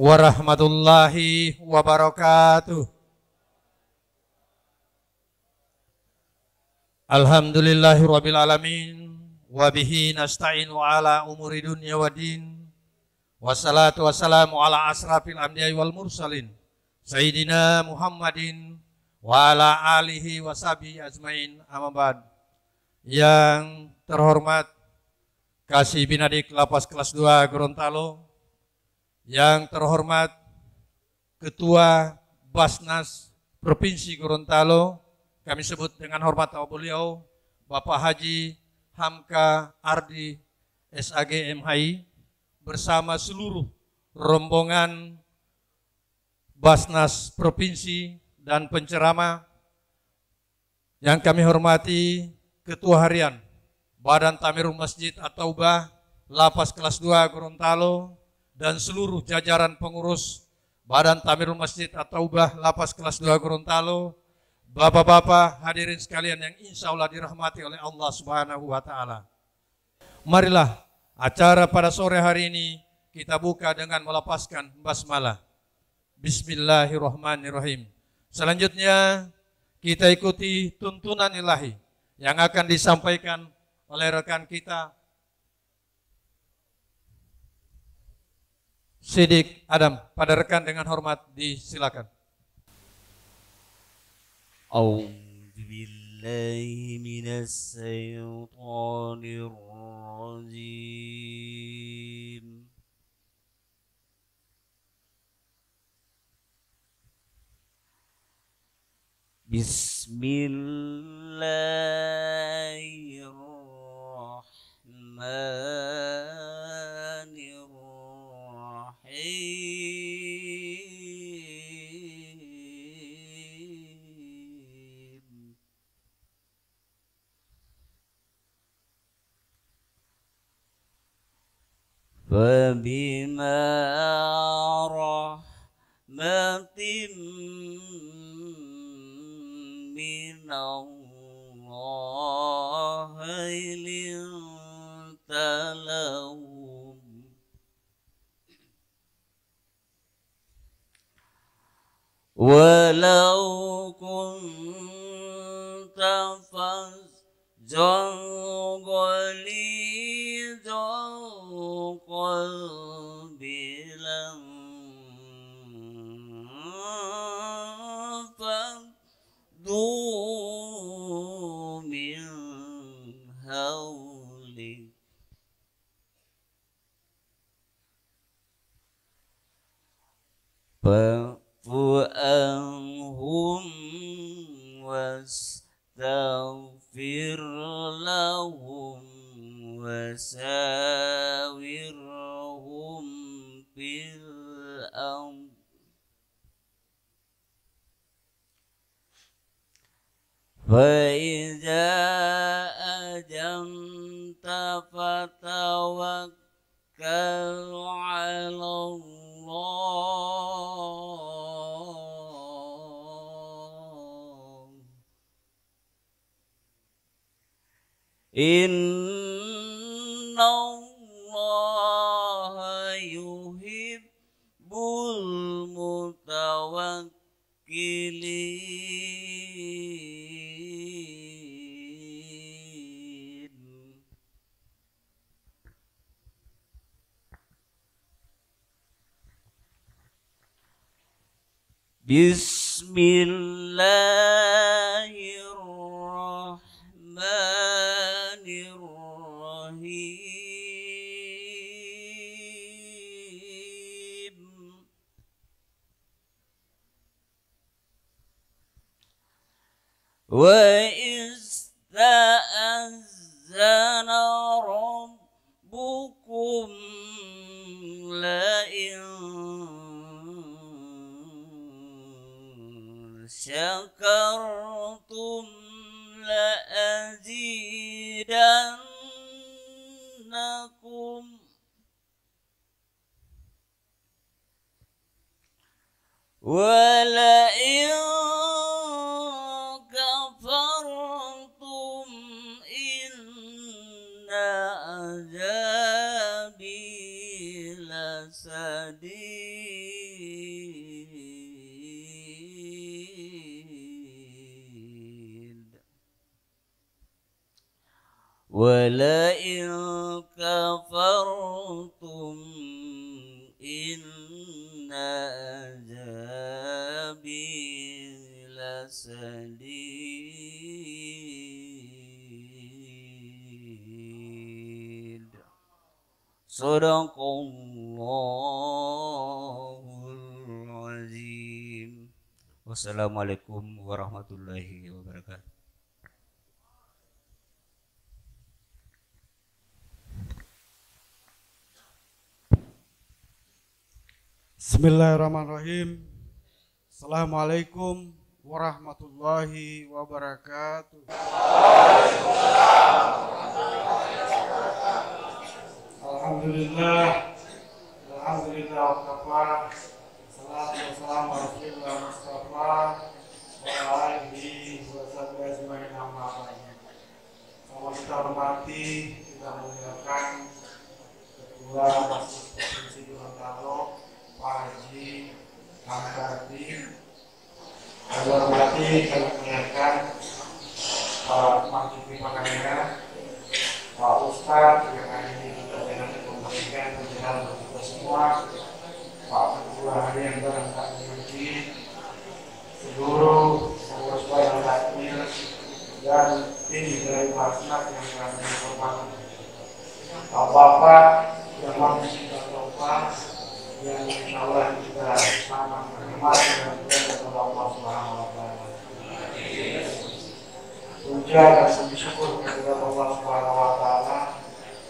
warahmatullahi wabarakatuh. Alhamdulillahirabbil alamin wa bihi nasta'in wa ala umuri dunya waddin. Wassalatu wassalamu ala asrafil anbiya'i wal mursalin sayyidina Muhammadin wa ala alihi wa sahbihi ajmain, amma ba'd. Yang terhormat Kasih Binadik Lapas kelas 2 Gorontalo, yang terhormat Ketua Basnas Provinsi Gorontalo, kami sebut dengan hormat beliau Bapak Haji Hamka Ardi SAG MHI, bersama seluruh rombongan Basnas Provinsi dan penceramah. Yang kami hormati Ketua Harian Badan Tamirul Masjid At-Taubah Lapas kelas 2 Gorontalo dan seluruh jajaran pengurus Badan Tamirul Masjid At-Taubah Lapas kelas 2 Gorontalo, bapak-bapak hadirin sekalian yang insya Allah dirahmati oleh Allah Subhanahu wa Ta'ala. Marilah acara pada sore hari ini kita buka dengan melepaskan basmalah. Bismillahirrahmanirrahim. Selanjutnya kita ikuti tuntunan ilahi yang akan disampaikan oleh rekan kita Sidik Adam. Pada rekan dengan hormat disilakan. A'udzu billahi minas syaitonir rajim. Bismillahirrahmanirrahim. Fabima rahmatin minallahi linta lahum walau kunta fazjan ghalidhal qalbi lam faddu min hawlik fa'fu anhum wastaghfir lahum wasawirhum fil amr فإذا أجمت فتوكل على الله إن الله يحب المتوكلين. Bismillahirrahmanirrahim. وَإِذْ تَأَذَّنَ رَبُّكُمْ لَئِن شَكَرْتُمْ لَأَزِيدَنَّكُمْ وَلَئِن كَفَرْتُمْ إِنَّ عَذَابِي لَشَدِيدٌ. ولئن كفرتم إن عذابي لشديد صدق الله العظيم. Wassalamualaikum warahmatullahi wabarakatuh. Bismillahirrahmanirrahim. Assalamualaikum warahmatullahi wabarakatuh. Alhamdulillah. Alhamdulillah wa kafa. Salatu wassalamu ala rasulillah Mustafa wa ala alihi wa sahbihi ajmain amma ba'd. Sama kita hormati, kita muliakan Ketua Masjid Provinsi Gorontalo, Pak Haji Hamkardi. Kami hormati, kami muliakan para Masjid Makanya, Pak Ustadz yang hari ini kita dengan memberikan penjelasan untuk kita semua, Pak Ketua Harian Barangkali Menguji, seluruh pengurus badan takmir dan tim dari Basnas yang kami hormati, Bapak yang masih berdoa yang insya Allah kita sangat berkhidmat dengan kepada Allah Subhanahu Wa Taala. Puja dan puji syukur kepada Allah Subhanahu Wa Taala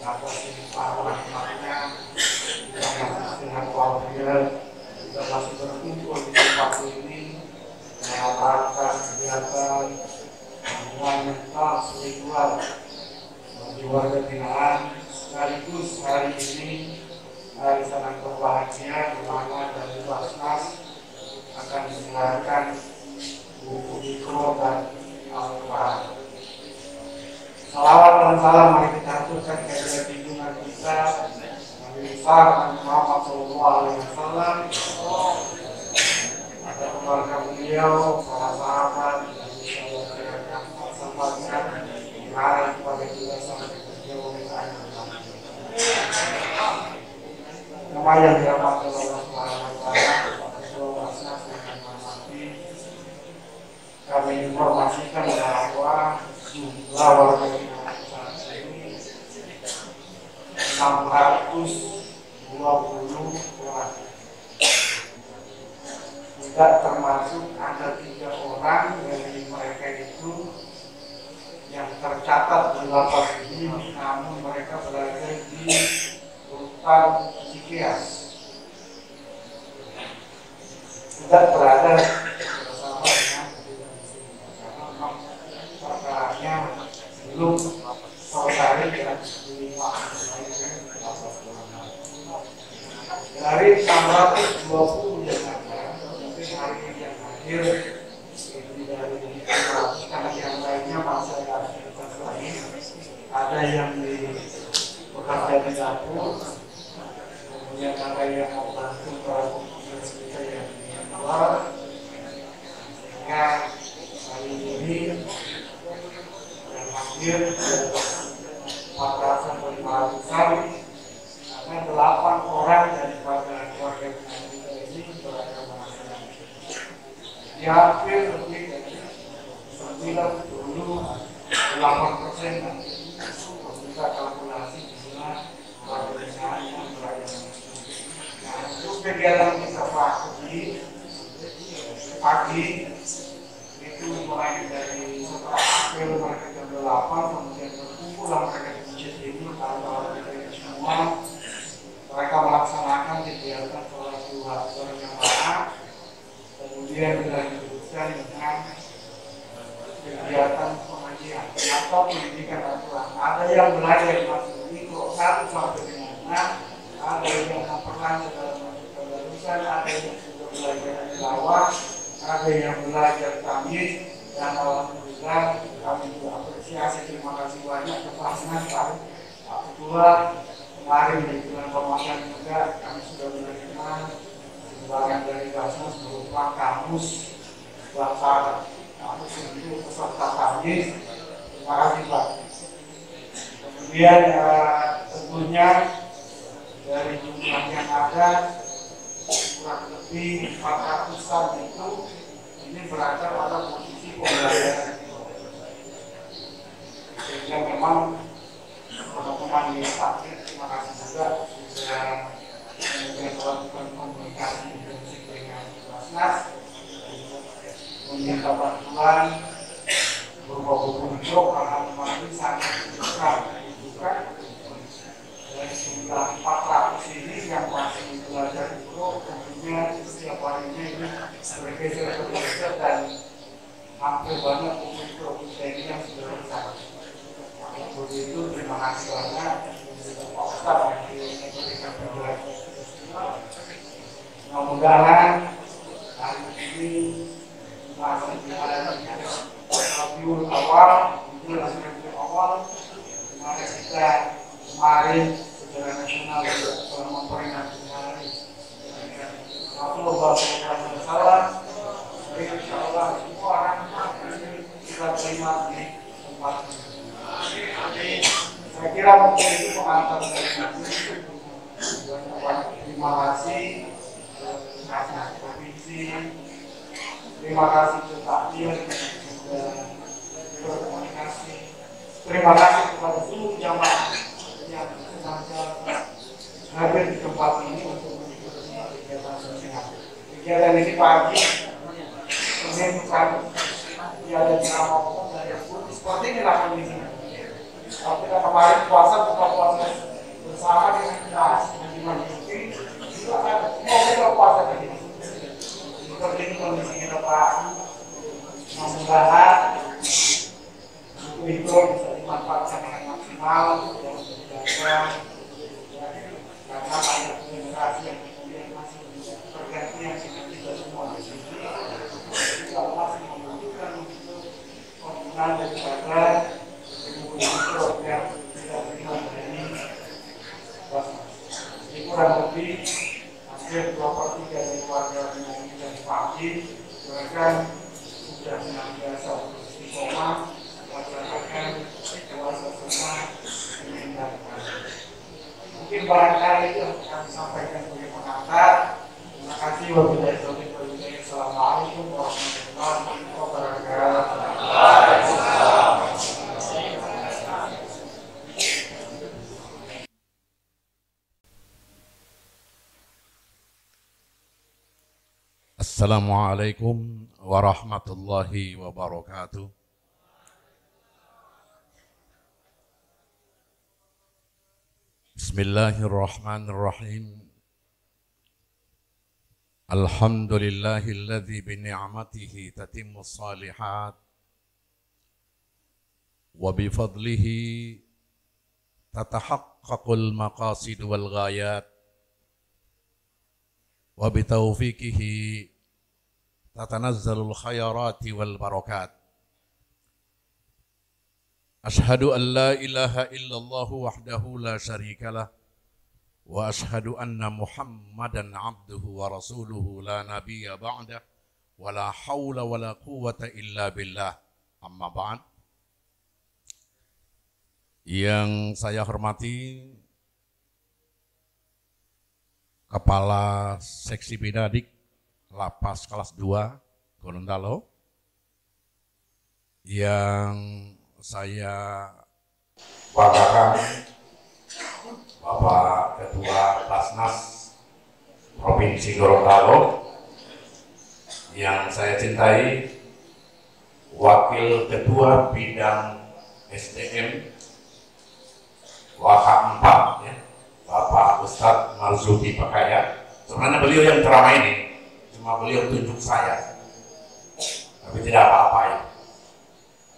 atas limpahan rahmatnya kita masih sehat walafiat, kita masih berkumpul di tempat ini melakukan kegiatan hubungan mental spiritual bagi warga binaan, sekaligus hari ini hari sangat berbahagia di mana dari Basnas akan mendengarkan buku Iqra dan Al-Quran. Salawat dan salam mari kita haturkan kepada junjungan kita Nabi besar Muhammad SAW, ada keluarga beliau, para sahabat, dan insyaallah yang sahabatnya mari kepada kita sampai sejauh akhir. Nama yang dirahmati Allah Subhanahu Wa Taala, Ketua Basnas yang hormati, kami informasikan bahwa jumlah warga binaan saat ini 620 orang. Tidak termasuk ada 3 orang dari mereka itu yang tercatat di lapas ini, namun mereka berada di rutan Cikeas, tidak berada bersama dengan karena memang perkaranya belum selesai dan dari 620 yang ada, mungkin hari ini yang hadir lebih dari 100 karena yang lainnya masih ada aktivitas lain, ada yang bekerja di dapur, kemudian ada yang membantu para petugas kita yang di luar, sehingga hari ini yang hadir 450-an, ada 8 orang daripada keluarga kita ini beragama Islam. Di hampir lebih dari 98% kita kalkulasi jumlah warga binaan yang beragama Islam. Nah, untuk kegiatan kita pagi itu mulai dari setelah apel mereka jam 8, kemudian berkumpullah mereka di masjid ini, para kita semua mereka melaksanakan kegiatan sholat duha berjamaah, kemudian dilanjutkan dengan kegiatan pengajian atau pendidikan Al-Quran. Ada yang belajar di masjid ini 1 sampai dengan 6, ada yang memperlanjut dalam masjid kebarusan, ada yang juga belajar tilawah, ada yang belajar tamyiz, dan alhamdulillah kami juga apresiasi, terima kasih banyak ke Basnas Pak Ketua. Kemarin di bulan Ramadan juga kami sudah menerima sumbangan dari Basnas berupa kamus bahasa kamus untuk peserta tamyiz. Terima kasih Pak. Kemudian tentunya dari jumlah yang ada kurang lebih 400-an itu ini berada pada posisi pembelajaran. Sehingga memang teman-teman di takdir, terima kasih juga sudah melakukan komunikasi intensif dengan Basnas, meminta bantuan berupa buku hijau karena memang ini sangat dibutuhkan. Dan jumlah 400 ini yang masih belajar itu tentunya setiap harinya ini bergeser dan hampir banyak buku ini yang sudah rusak. Untuk itu terima kasih banyak Pak Ustadz yang memberikan penjelasan. Mudah-mudahan hari ini masih ada Rabiul Awal, di mana kita kemarin secara nasional telah memperingati hari Rasulullah SAW. Insya Allah semua orang kita terima di tempat ini. Saya kira mungkin itu pengantar dari kami. Terima kasih provinsi, terima kasih ke takdir yang sudah berkomunikasi, terima kasih kepada seluruh jamaah yang senantiasa hadir di tempat ini untuk mengikuti kegiatan sosial. Kegiatan ini pagi, Senin pagi, tiada ceramah umum dari putih seperti inilah kondisinya. Tapi kemarin puasa buka puasa bersama dengan kita di Majelis itu akan mau buka puasa begini. Seperti ini kondisinya Pak. Mudah-mudahan buku itu bisa dimanfaatkan dengan maksimal dan dijaga karena banyak generasi yang kemudian masih bergantian dengan kita semua di sini. Kalau masih membutuhkan untuk penggunaan daripada buku itu yang tidak terima dari Basnas. Ini kurang lebih hampir 2/3 dari keluarga ini dan pagi bahkan sudah senantiasa istiqomah melaksanakan puasa sunnah meninggalkan. Mungkin barangkali itu yang kami sampaikan sebagai pengantar. Terima kasih wabillahi taufiq wal hidayah. Assalamualaikum warahmatullahi wabarakatuh. Assalamualaikum warahmatullahi wabarakatuh. Bismillahirrahmanirrahim. Alhamdulillahilladzi bini'matihi tatimmus shalihat wa bifadlihi tatahaqqaqul maqasid wal ghayat wa bitaufiqihi tatanazzalul khairati wal barakat. Ashhadu an la ilaha illallah wahdahu la syarikalah wa ashhadu anna Muhammadan abduhu wa rasuluhu la nabiyya ba'dah wa la hawla wa la quwwata illa billah. Amma ba'd. Yang saya hormati Kepala Seksi Bidadik Lapas kelas 2 Gorontalo, yang saya banggakan Bapak Ketua Basnas Provinsi Gorontalo, yang saya cintai Wakil Ketua Bidang SDM Waka 4 ya, Bapak Ustadz Marzuki Pakaya. Sebenarnya beliau yang ceramah ini, cuma beliau tunjuk saya, tapi tidak apa-apa ya.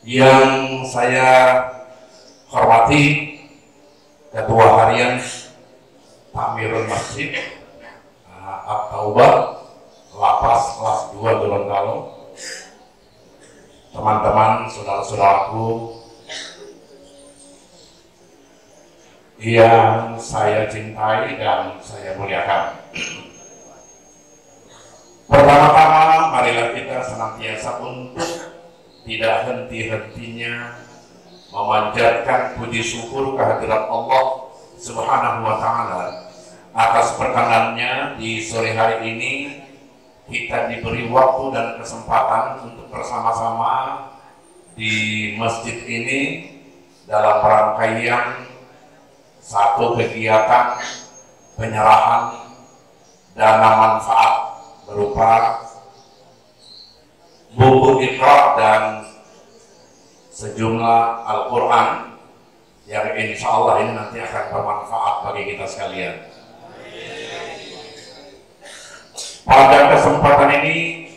Yang saya hormati Ketua Harian Tamirul Masjid At-Taubah Lapas kelas 2 Gorontalo, teman-teman, saudara-saudaraku yang saya cintai dan saya muliakan. Pertama-tama, marilah kita senantiasa untuk tidak henti-hentinya memanjatkan puji syukur kehadirat Allah Subhanahu wa Ta'ala atas perkenannya di sore hari ini kita diberi waktu dan kesempatan untuk bersama-sama di masjid ini dalam rangkaian satu kegiatan penyerahan dana manfaat berupa buku Iqra dan sejumlah Al-Quran yang insya Allah ini nanti akan bermanfaat bagi kita sekalian. Pada kesempatan ini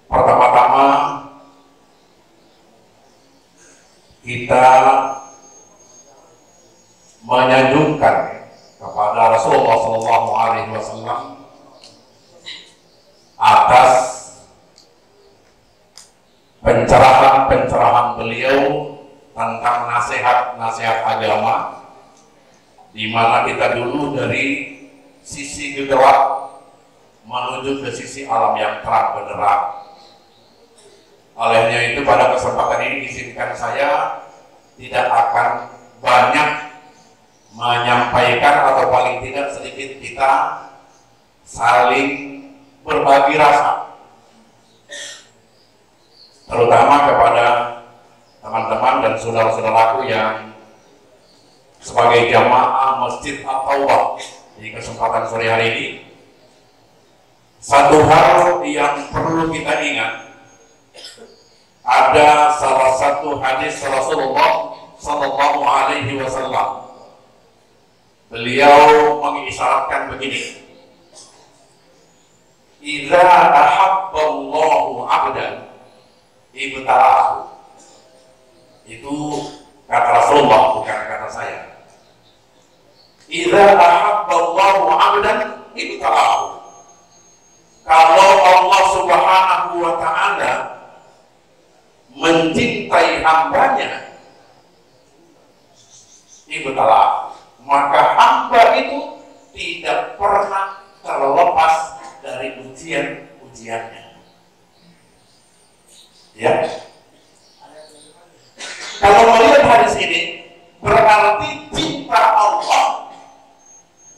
pertama-tama kita menyanjungkan kepada Rasulullah SAW atas pencerahan beliau tentang nasihat-nasihat agama, di mana kita dulu dari sisi gelap menuju ke sisi alam yang terang benderang. Olehnya itu pada kesempatan ini izinkan saya tidak akan banyak menyampaikan atau paling tidak sedikit kita saling berbagi rasa, terutama kepada teman-teman dan saudara-saudaraku yang sebagai jamaah Masjid At-Taubah di kesempatan sore hari ini. Satu hal yang perlu kita ingat, ada salah satu hadis Rasulullah Sallallahu Alaihi Wasallam. Beliau mengisyaratkan begini: "Idza ahabballahu 'abdan ibtalahu." Itu kata Rasulullah, bukan kata saya. Idza ahabballahu 'abdan ibtalahu. Kalau Allah Subhanahu wa Ta'ala mencintai hambanya, ibtalahu, maka hamba itu tidak pernah terlepas dari ujian-ujiannya. Ya. Kalau melihat hadis ini, berarti cinta Allah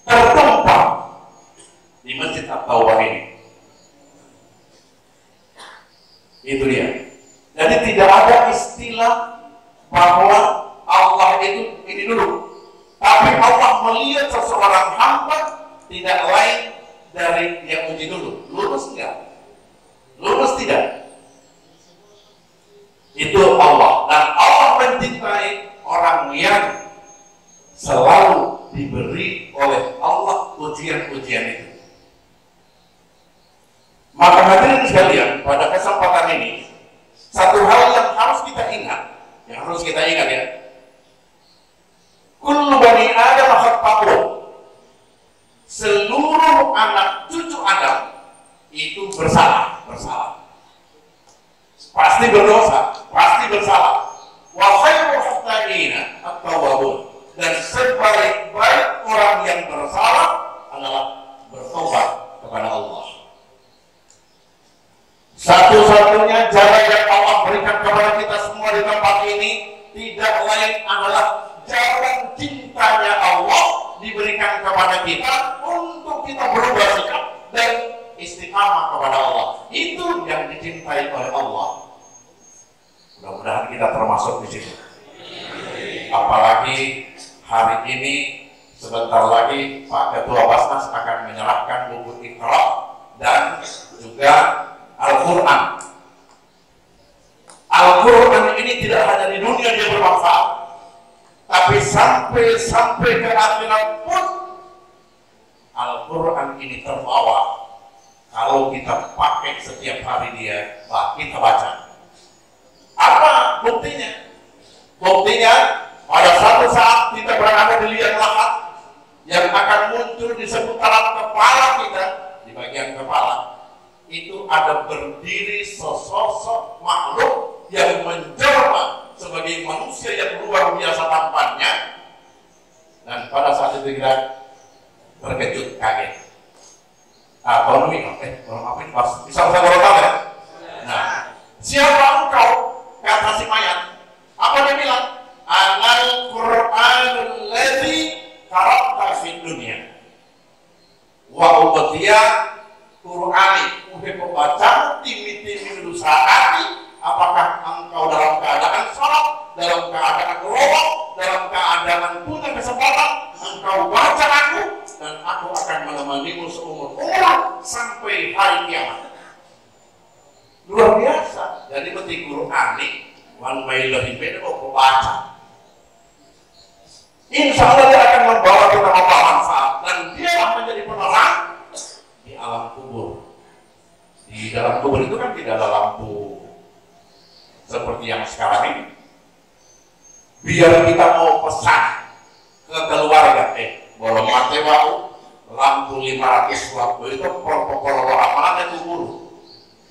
tertumpah di Masjid At-Taubah ini. Itu dia. Jadi tidak ada istilah bahwa Allah itu ini dulu. Tapi Allah melihat seseorang hamba tidak lain dari yang uji dulu. Lulus enggak? Lulus tidak? Itu Allah. Dan Allah mencintai orang yang selalu diberi oleh Allah ujian-ujian itu. Maka hadirin sekalian, pada kesempatan ini satu hal yang harus kita ingat, ya. Kullu bani Adam khata'un. Seluruh anak cucu Adam itu bersalah. Pasti berdosa, pasti bersalah. Wa khairu khata'ina at-tawwabun. Dan sebaik-baik orang yang bersalah adalah bertobat kepada Allah. Satu-satunya jalan yang Allah berikan kepada kita semua di tempat ini tidak lain adalah jalan cintanya Allah diberikan kepada kita untuk kita berubah sikap dan istiqamah kepada Allah. Itu yang dicintai oleh Allah. Mudah-mudahan kita termasuk di situ. Apalagi hari ini sebentar lagi Pak Ketua Basnas akan menyerahkan buku Iqra dan juga Al-Quran. Al-Quran ini tidak hanya di dunia dia bermanfaat, tapi sampai ke akhirat pun Al-Quran ini terbawa kalau kita pakai setiap hari dia, kita baca. Apa buktinya? Buktinya pada satu saat kita berada di liang lahat yang akan muncul di seputaran kepala kita, di bagian kepala itu ada berdiri sesosok makhluk yang menjelma sebagai manusia yang luar biasa tampannya, dan pada saat itu kita terkejut, kaget. Kalau maafin pas bisa saya ya. Nah, siapa engkau? Kata si mayat. Apa berusaha hati, apakah engkau dalam keadaan sholat, dalam keadaan lowong, dalam keadaan punya kesempatan, engkau baca aku, dan aku akan menemanimu seumur-umur sampai hari kiamat. Luar biasa. Jadi mesti Quran nih, one way lebih beda kok baca. Insya Allah dia akan membawa kita membawa manfaat, dan dia menjadi penerang di alam kubur. Di dalam kubur itu kan tidak ada lampu seperti yang sekarang ini. Biar kita mau pesan ke keluarga, bolong mate wau, lampu 500 watt itu protokol amanatnya kubur.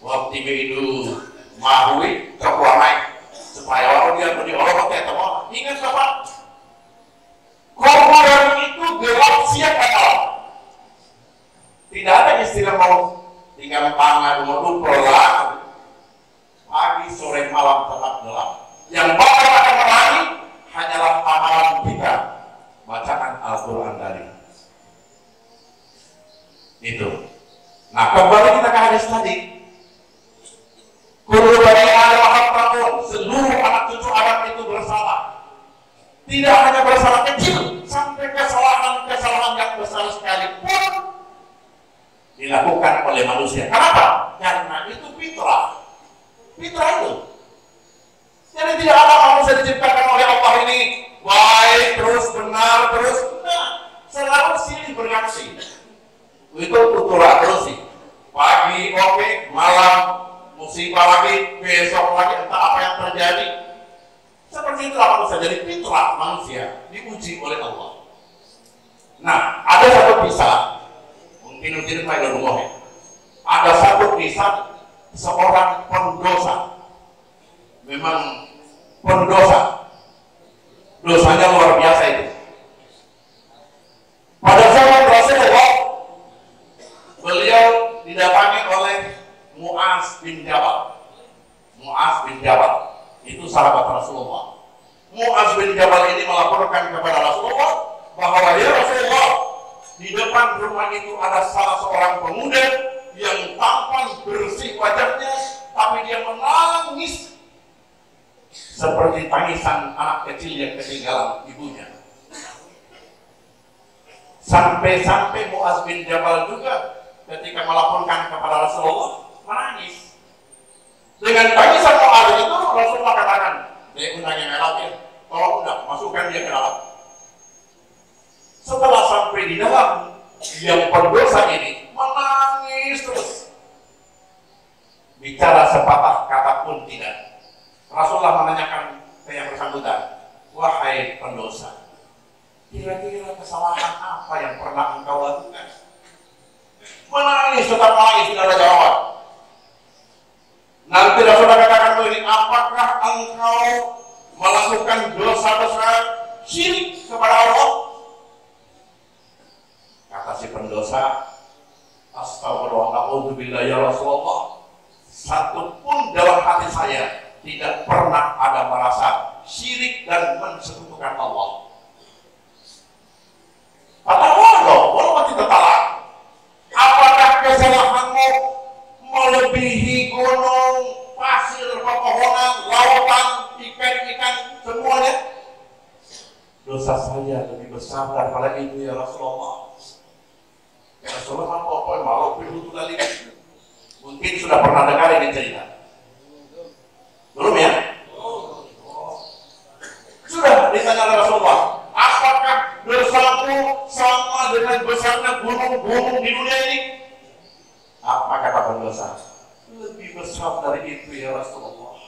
Waktu itu mahui terkuanai supaya orang dia beri orang pakai teman. Ingat Bapak, kuburan itu gelap siang dan malam. Tidak ada istilah mau tinggal pangan mau pulang. Pagi sore malam tetap gelap. Yang bakal akan merangi hanyalah amalan kita, bacaan Al-Quran tadi. Itu. Nah, kembali kita ke hadis tadi. Kullu bani Adam khata'un, seluruh anak cucu Adam itu bersalah. Tidak hanya bersalah kecil, sampai kesalahan yang besar sekalipun dilakukan oleh manusia. Kenapa? Karena itu fitrah. Fitrah itu. Jadi tidak ada manusia diciptakan oleh Allah ini baik terus, benar terus. Nah, selalu silih berganti. Itu tuturah terus sih. Pagi oke, malam musibah lagi, besok lagi, entah apa yang terjadi. Seperti itulah manusia. Jadi fitrah manusia diuji oleh Allah. Nah, ada satu kisah, mungkin tidak main rumahnya. Ada satu kisah seorang pendosa. Memang pendosa. Dosanya luar biasa itu. Pada zaman Rasulullah, beliau didatangi oleh Mu'az bin Jabal. Mu'az bin Jabal itu sahabat Rasulullah. Mu'az bin Jabal ini melaporkan kepada Rasulullah bahwa ya Rasulullah, di depan rumah itu ada salah seorang pemuda yang tampan bersih wajahnya, tapi dia menangis seperti tangisan anak kecil yang ketinggalan ibunya. Sampai-sampai Mu'az bin Jabal juga ketika melaporkan kepada Rasulullah menangis. Dengan tangisan Mu'az itu Rasulullah katakan, saya undang yang lain, tolong undang, masukkan dia ke dalam. Setelah sampai di dalam, yang pendosa ini menangis terus, bicara sepatah kata pun tidak. Rasulullah menanyakan ke yang bersangkutan, wahai pendosa, kira-kira kesalahan apa yang pernah engkau lakukan? Menangis, tetap menangis, tidak ada jawaban. Nanti Rasulullah katakan begini, apakah engkau melakukan dosa-dosa syirik kepada Allah? Kata si pendosa, astagfirullah, na'udzubillah ya Rasulullah, satu pun dalam hati saya tidak pernah ada merasa syirik dan mensekutukan Allah. Kata Allah, walaupun tidak tahu, apakah kesalahanmu melebihi gunung, pasir, pepohonan, lautan, ikan-ikan, semuanya? Dosa saya lebih besar daripada itu ya Rasulullah. Ya Rasulullah, apa malu itu tadi? Mungkin sudah pernah dengar ini cerita. Belum ya? Sudah ditanya oleh Rasulullah, apakah dosamu sama dengan besarnya gunung-gunung di dunia ini? Apa kata pendosa? Lebih besar dari itu ya Rasulullah.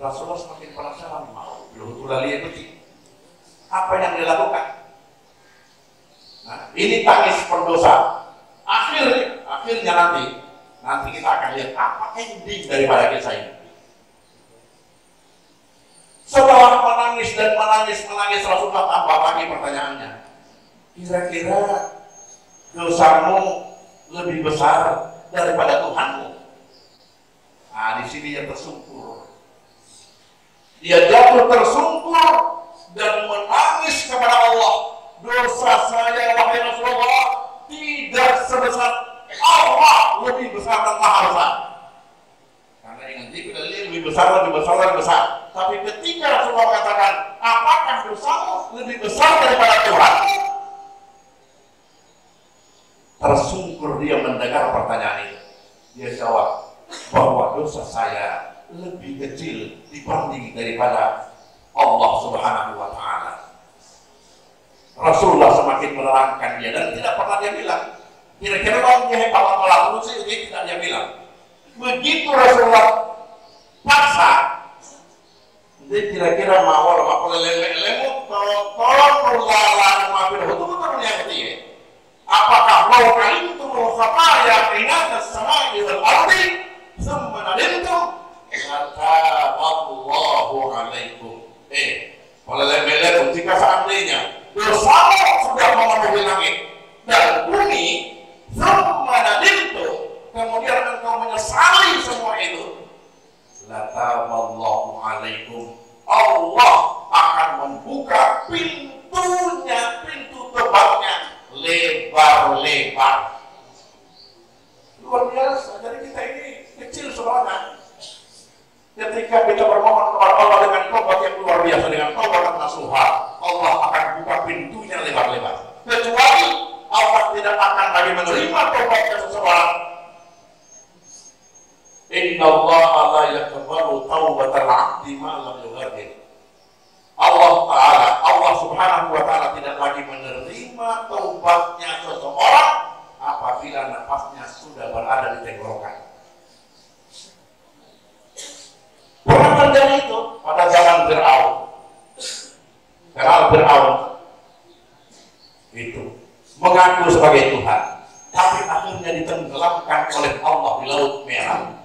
Rasulullah semakin penasaran, mau belum tulali itu apa yang dilakukan? Nah, ini tangis pendosa. Akhirnya nanti kita akan lihat apa ending daripada kisah ini. Setelah menangis dan menangis, Rasulullah tambah lagi pertanyaannya. Kira-kira dosamu lebih besar daripada Tuhanmu? Nah, di sini dia tersungkur. Dia jatuh tersungkur dan menangis kepada Allah. Dosa saya, wahai Rasulullah, tidak sebesar Allah, lebih besar dan maha besar. besar, lebih besar, lebih besar. Tapi ketika Rasulullah mengatakan, apakah dosamu lebih besar daripada Tuhanmu? Tersungkur dia mendengar pertanyaan itu. Dia jawab bahwa dosa saya lebih kecil dibanding daripada Allah Subhanahu wa Ta'ala. Rasulullah semakin menerangkan dia dan tidak pernah dia bilang, kira-kira kalau dia hebat atau lalu sih, dia tidak dia bilang. Begitu Rasulullah paksa, dia kira-kira mau apa lele-lele tolong lalu maafin betul-betul yang ketiga. Apakah mau alimtum khataya inna as-sama'i wal ardi thumma nadimtum Allahu alaikum. Lele-lele jika seandainya dosamu sudah memenuhi langit dan bumi, thumma nadimtum, kemudian engkau menyesali semua itu, lataballahu alaikum, Allah akan membuka pintunya, pintu tobatnya lebar-lebar. Luar biasa. Jadi kita ini kecil sebenarnya. Ketika kita bermohon kepada Allah dengan tobat yang luar biasa, dengan tobat yang nasuha, Allah akan buka pintunya lebar-lebar. Kecuali Allah tidak akan lagi menerima tobatnya seseorang. Inna Allah la yaqbalu taubatal 'abdi ma lam yughargir. Allah Ta'ala, Allah Subhanahu wa Ta'ala tidak lagi menerima taubatnya seseorang apabila nafasnya sudah berada di tenggorokan. Pernah terjadi itu pada zaman Fir'aun. Kenal Fir'aun itu mengaku sebagai Tuhan, tapi akhirnya ditenggelamkan oleh Allah di Laut Merah.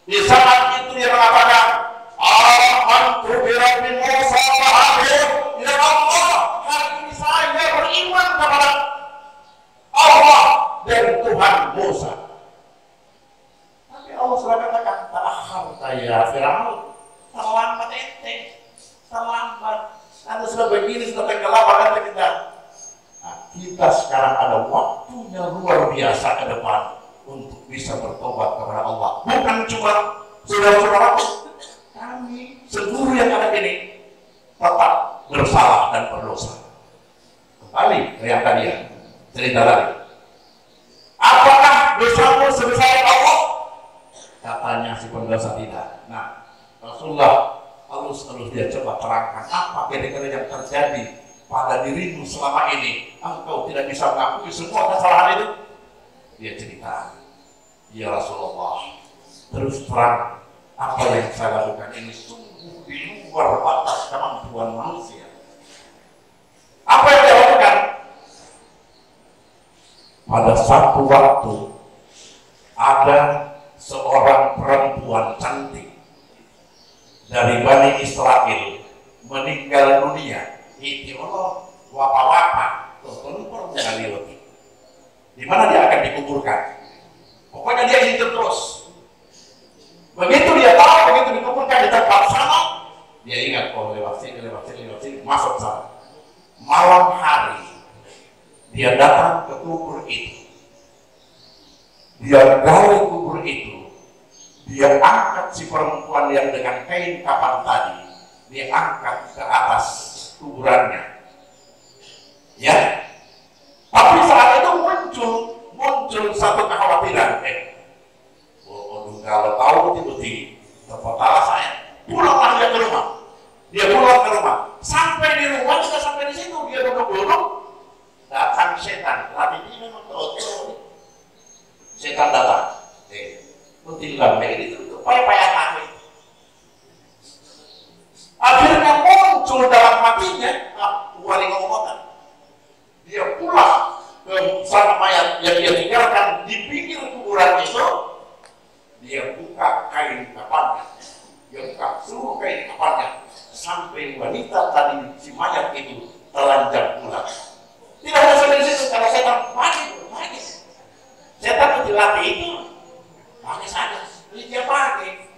Di saat itu dia mengatakan, amantu bi rabbi Musa wa Harun. Ya Allah, hari ini saya beriman kepada Allah dan Tuhan Musa. Tapi Allah sudah katakan, ta'akhirta ya Fir'aun, terlambat ente, terlambat. Anda sudah begini, sudah tenggelam, Anda kita. Nah, kita sekarang ada waktunya luar biasa ke depan untuk bisa bertobat kepada Allah. Bukan cuma saudara-saudaraku, kami seluruh yang ada ini tetap bersalah dan berdosa. Kembali ke yang tadi ya, cerita tadi. Apakah dosamu sebesar Allah? Katanya si pendosa tidak. Nah, Rasulullah halus-halus dia coba terangkan apa kira-kira yang terjadi pada dirimu selama ini. Engkau tidak bisa mengakui semua kesalahan itu. Dia cerita, ya Rasulullah, terus terang apa yang saya lakukan ini sungguh di luar batas kemampuan manusia. Apa yang dia lakukan? Pada satu waktu ada seorang perempuan cantik dari Bani Israel meninggal dunia. Itu Allah wapa-wapa tumpur mengaliroti. Di mana dia akan dikuburkan? Pokoknya dia hidup terus. Begitu dia tahu, begitu dikuburkan di tempat sana, dia ingat, oh lewat sini, masuk sana. Malam hari, dia datang ke kubur itu. Dia gali kubur itu. Dia angkat si perempuan yang dengan kain kapan tadi. Dia angkat ke atas kuburannya. Ya. Tapi saat itu muncul satu kekhawatiran. Kalau tahu betul-betul terpotala saya, pulanglah dia ke rumah. Dia pulang ke rumah. Sampai di rumah, sudah sampai di situ, dia duduk-duduk. Datang setan. Lagi ini memang betul. Setan datang. Utilah kayak gitu. Payah-payah kami. Akhirnya muncul dalam hatinya, wali ngomongkan. Dia pulang ke sana mayat yang dia tinggalkan di pinggir kuburan itu. Dia buka kain kapannya, dia buka seluruh kain kapannya sampai wanita tadi si mayat itu telanjang pulang. Tidak hanya sampai situ, kalau setan pagi, setan itu dilatih itu pakai saja, dia pagi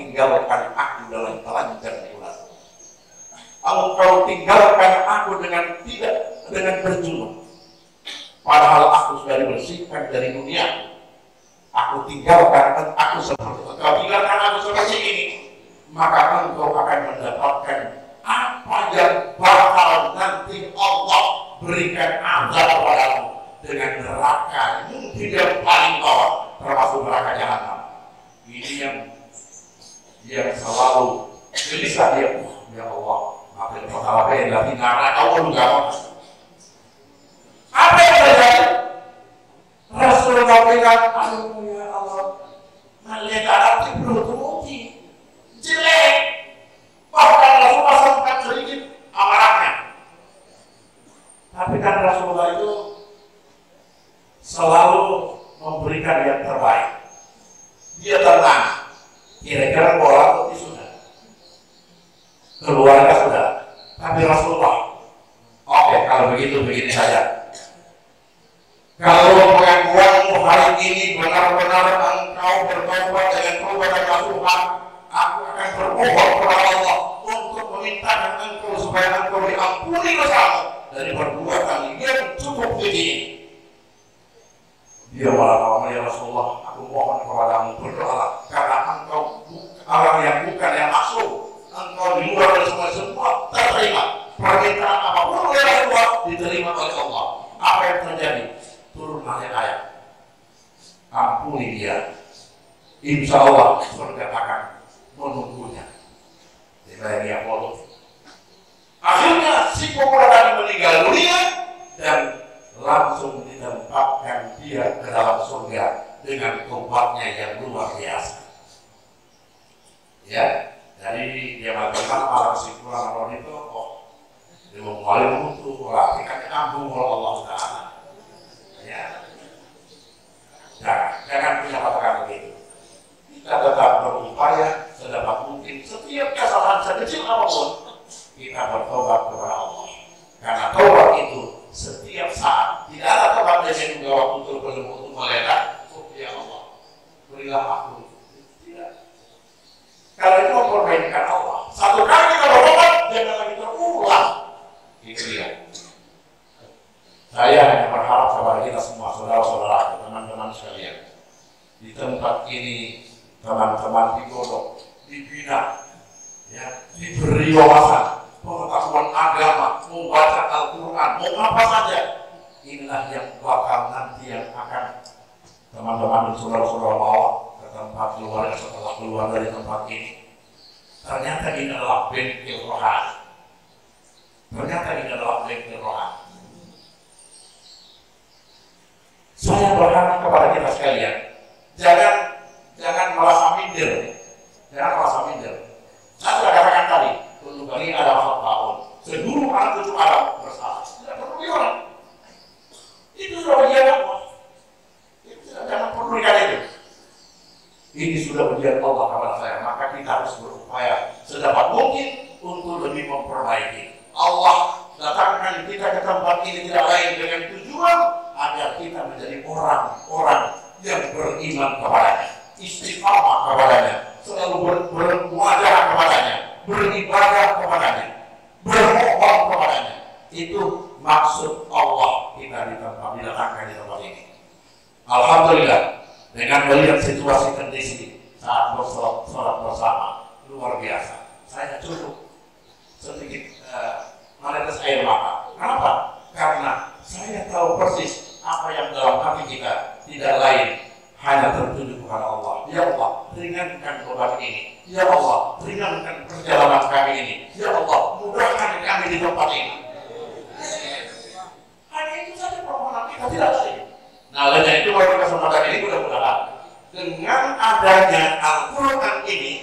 tinggalkan aku dalam telanjang bulan. Engkau tinggalkan aku dengan berjuluk. Padahal aku sudah dibersihkan dari dunia. Aku tinggalkan aku seperti engkau tinggalkan aku seperti ini, maka engkau akan mendapatkan apa yang bakal nanti Allah berikan azab kepadamu dengan neraka mungkin yang paling bawah, termasuk neraka jahanam. Ini yang selalu gelisah dia, ya Allah, apa yang pertama yang dari neraka Allah juga mau. Apa yang terjadi? Rasulullah bilang, aduh ya Allah, melihat arti berhenti jelek, bahkan Rasulullah sempat sedikit amarahnya. Tapi kan Rasulullah itu selalu memberikan yang terbaik. Dia tenang, kira-kira bola putih sudah, keluarga sudah, tapi Rasulullah, oke, kalau begitu begini saja. Kalau pengakuanmu hari ini benar-benar engkau bertobat dengan perbuatan Tuhan, aku akan bermohon kepada Allah untuk memintakan engkau supaya engkau diampuni dosamu dari perbuatan yang cukup keji. Dia malah ya Rasulullah, aku mohon kepadamu berdoa karena engkau orang yang bukan yang maksud, engkau di luar dari semua terterima. Permintaan apapun oleh Rasulullah diterima oleh Allah. Apa yang terjadi? Turun ayat-ayat, ampuni dia, insya Allah surga akan menunggunya. Tidak yang bodoh. Akhirnya si pemuda tadi meninggal dunia dan langsung ditempatkan dia ke dalam surga dengan tobatnya yang luar biasa. Ya, jadi dia mengatakan para kesimpulan orang itu, oh, dia memulai untuk perhatikan ampun oleh Allah Taala. Ya, jangan punya katakan begitu. Kita tetap berupaya sedapat mungkin setiap kesalahan sekecil apapun kita bertobat kepada Allah. Karena tobat itu setiap saat, tidak ada tobat yang juga waktu terpeluk untuk meledak. Oh ya Allah, berilah aku. Tidak. Kalau itu memperbaikan Allah. Satu kali kita bertobat, jangan lagi terulang. Itu dia. Saya hanya berharap kepada kita semua, saudara-saudara, teman-teman sekalian, di tempat ini, teman-teman digodok, dibina, ya, diberi wawasan, pengetahuan agama, membaca Al-Quran, mau apa saja. Inilah yang bakal nanti yang akan teman-teman dan saudara-saudara bawa ke tempat keluarga setelah keluar dari tempat ini. Ternyata ini adalah bengkel rohani. Ternyata ini adalah bengkel rohani. Saya berharap kepada kita sekalian, jangan merasa minder, jangan merasa minder. Saya sudah katakan tadi, untuk kali ada tahun, seluruh anak cucu Adam bersalah, tidak perlu diulang. Itu sudah bagian Allah. Itu jangan perlu dikali itu. Ini sudah bagian Allah kepada saya, maka kita harus berupaya sedapat mungkin untuk lebih memperbaiki. Allah datangkan kita ke tempat ini tidak lain dengan tujuan agar kita menjadi orang-orang yang beriman kepadanya, istiqamah kepadanya, selalu bermuajah kepadanya, beribadah kepadanya, bermohon kepadanya. Itu maksud Allah kita didatangkan di tempat ini. Alhamdulillah, dengan melihat situasi kondisi saat bersolat bersama luar biasa, saya cukup sedikit menetes air mata. Kenapa? Karena saya tahu persis apa yang dalam hati kita, tidak lain hanya tertuju kepada Allah. Ya Allah, ringankan beban ini. Ya Allah, ringankan perjalanan kami ini. Ya Allah, mudahkan kami di tempat ini. Hanya itu saja permohonan kita, tidak lain. Nah, oleh itu pada kesempatan ini mudah-mudahan dengan adanya Al-Quran ini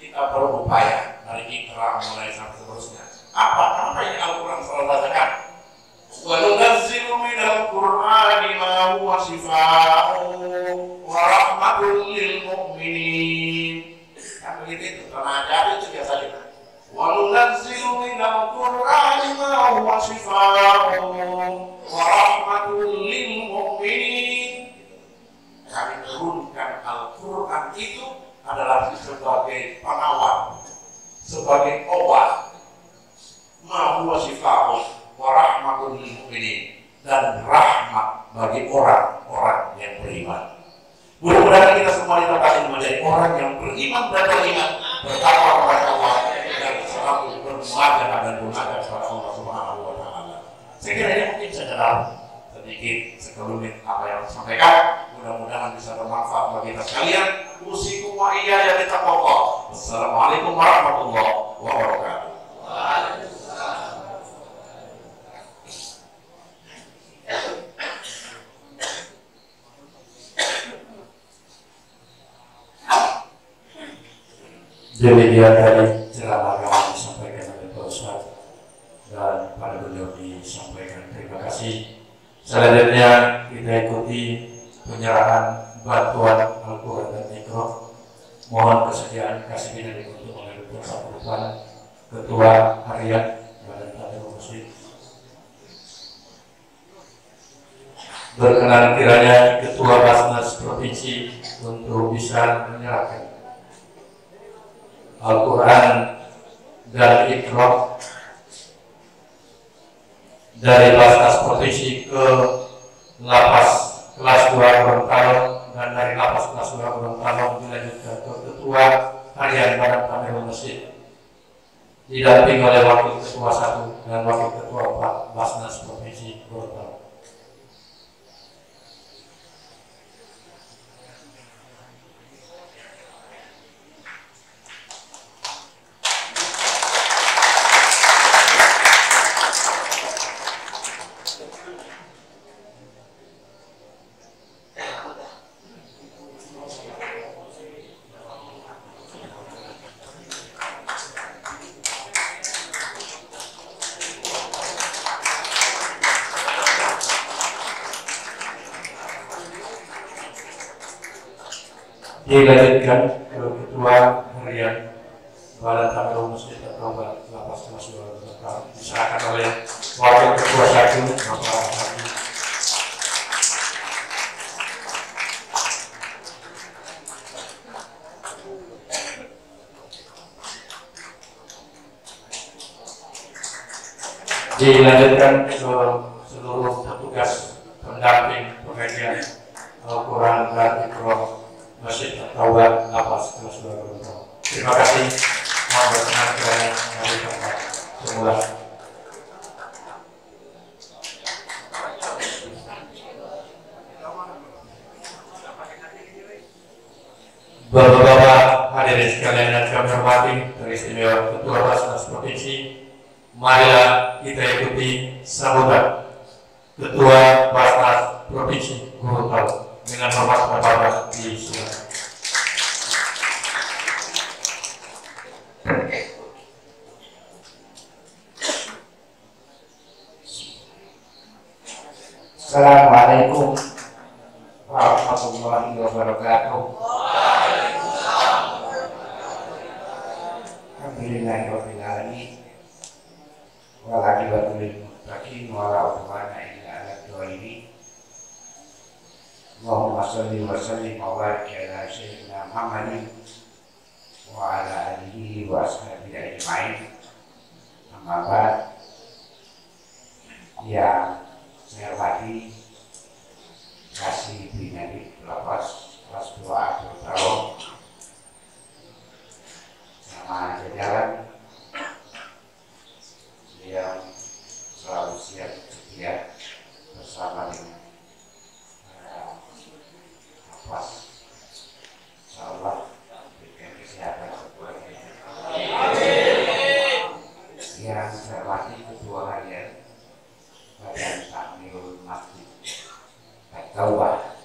kita berupaya dari Iqra mulai sampai seterusnya. Apa yang Al-Quran selalu katakan? Wa nunazzilu minal Qur'ani ma huwa shifaa'un wa rahmatul lil mu'minin. Kan begitu itu, karena ada itu biasa kita. Wa nunazzilu minal Qur'ani ma huwa shifaa'un wa rahmatul lil mu'minin. Kami turunkan Al-Quran itu adalah Haji sebagai penawar, sebagai obat, ma huwa syifaa'un wa rahmatun lil mu'minin, dan rahmat bagi orang-orang yang beriman. Mudah-mudahan kita semua ditempatkan menjadi orang yang beriman dan beriman, bertakwa kepada Allah dan selalu bermuajah dan munajat kepada Allah Subhanahu wa taala. Saya kira ini mungkin sekedar sedikit sekelumit apa yang saya sampaikan. Mudah-mudahan bisa bermanfaat bagi kita sekalian. Usikum wa iyaya bittaqwallah. Wassalamualaikum warahmatullahi wabarakatuh. Demikian tadi ceramah yang disampaikan oleh Pak Ustadz dan pada beliau disampaikan. Terima kasih. Selanjutnya kita ikuti penyerahan bantuan Al-Quran dan Iqra. Mohon kesediaan kasih binari untuk menghadiri sambutan Ketua Harian Badan Takmir Masjid. Berkenan kiranya Ketua Basnas Provinsi untuk bisa menyerahkan Al-Quran dan Iqra dari Basnas Provinsi ke Lapas kelas 2 Gorontalo, dan dari Lapas kelas 2 Gorontalo dilanjutkan ke Ketua Harian Badan Takmir Masjid didampingi oleh Wakil Ketua 1 dan Wakil Ketua 4 Basnas Provinsi Gorontalo. Dilanjutkan ke Ketua Harian Badan Takmir Masjid atau Lapas kelas 2 diserahkan oleh Wakil Ketua 1 Bapak Haji. Dilanjutkan ke seluruh petugas pendamping pengajian Al-Quran dan Iqra Masjid Taubat Lapas kelas 2 Gorontalo. Terima kasih. Mohon berkenan kiranya kami tempat semula. Bapak-bapak hadirin sekalian yang kami hormati, teristimewa Ketua Basnas Provinsi, marilah kita ikuti sambutan Ketua Basnas Provinsi Gorontalo. Dengan hormat Bapak disilakan. Assalamualaikum warahmatullahi wabarakatuh. Alhamdulillahirabbil alamin. Wal-'aqibatul lil muttaqin wa la 'udwana illa 'alal zalimin. Allahumma shalli wa sallim wa barik ala sayyidina Muhammadin wa ala alihi wa ashabihi ajma'in. Amma ba'd. Yang saya hormati Kasih Binari Lapas kelas 2 Gorontalo, sama jajaran yang selalu siap sedia bersama dengan Lapas. Insyaallah berikan kesehatan semuanya. Yang saya hormati Ketua Harian Badan Takmir Masjid Taubat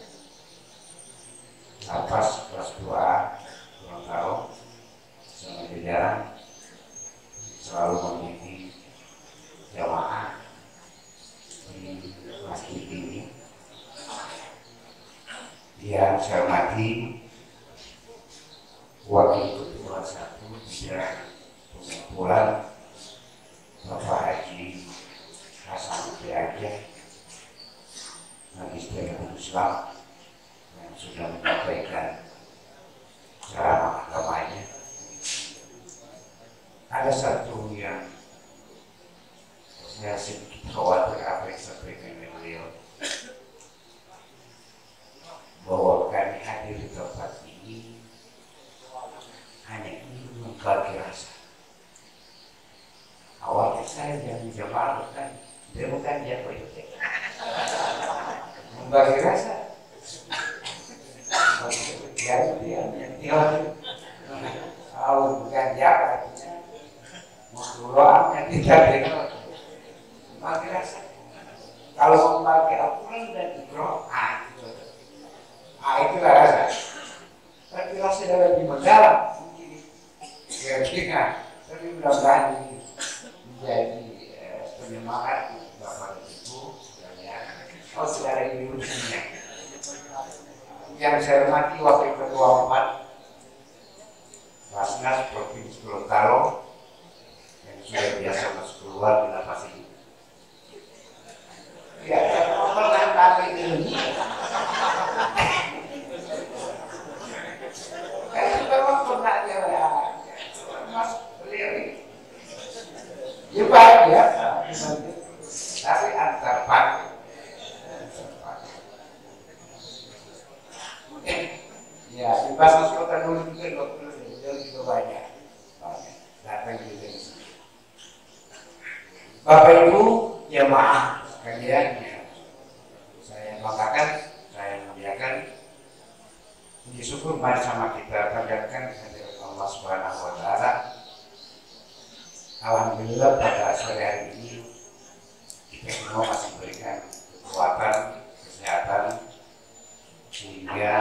Lapas kelas 2A Gorontalo, sama jajaran selalu memiliki jamaah di masjid ini. Yang saya hormati Wakil Ketua 1 bidang pengumpulan Bapak Haji Hasan Aceh, Magister Islam, yang sudah menyampaikan ceramah agama ada satu yang saya sedikit khawatir apa yang disampaikan oleh beliau, bahwa kami hadir di tempat ini hanya ingin membagi rasa. Awalnya saya jangan jamaah kan, dia bukan dia membagi rasa. Kalau bukan jawab artinya doanya tidak dengar membagi rasa. Kalau membagi Al-Quran dan Iqra, itulah rasa. Tapi rasa lebih mendalam mungkin kira-kira, tapi mudah-mudahan ini menjadi penyemangat Bapak Ibu sekalian. Oh, saudara ibu yang saya hormati Wakil Ketua 4 Basnas Provinsi Gorontalo yang sudah biasa masuk keluar di lapas ini. Ya, saya pernah pakai ini. Saya memang pernah dia Mas beliau ini. Ya baik ya, tapi antar pakai. Ya, di Basnas Kota dulu juga dokter juga banyak datang juga di sini. Bapak Ibu jemaah sekalian, saya banggakan, saya muliakan. Puji syukur mari sama kita panjatkan kehadirat Allah Subhanahu wa taala. Alhamdulillah pada sore hari ini kita semua masih berikan kekuatan, kesehatan, sehingga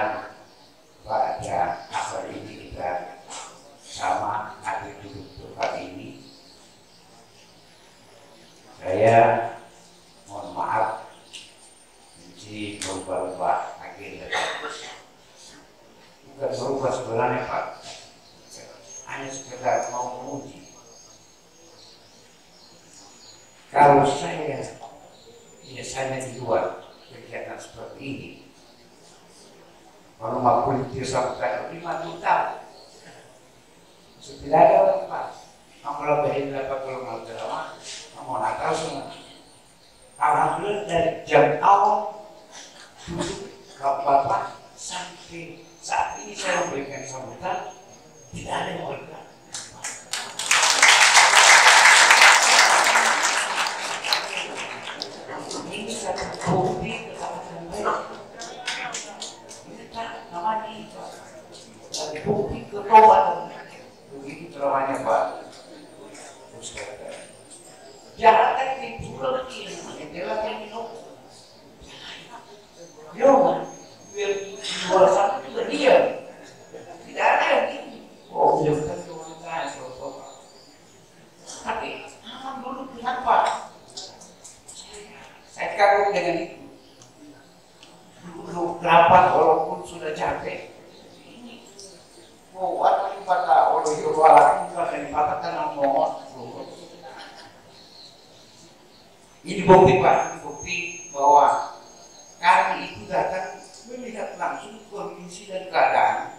pada asal ini kita sama hadir di tempat ini. Saya mohon maaf mesti berubah-ubah agenda. Bukan berubah sebenarnya Pak, hanya sekedar mau menguji. Kalau saya biasanya di luar kegiatan seperti ini, kalau mau politik sampai 5 tahun, tidak ada orang Pak. Kamu lebih dapat kalau mau drama, kamu nak tahu semua. Alhamdulillah dari jam awal duduk Bapak sampai saat ini saya memberikan sambutan, tidak ada yang bergerak. Ini satu bukti kesempatan baik. Namanya dari bukti ketobahan begitu teramanya Pak Ustaz. Jangan lagi pulang lagi, itulah yang minum. Yo, biar luar sana juga dia tidak ada yang ini. Oh, dia bukan kewangan saya tapi aman dulu kenapa? Saya kagum dengan itu. Dulu rapat walaupun sudah capek ini buat pada oleh jualan bukan dipatahkan mohon. Ini bukti Pak, ini bukti bahwa kami itu datang melihat langsung kondisi dan keadaan.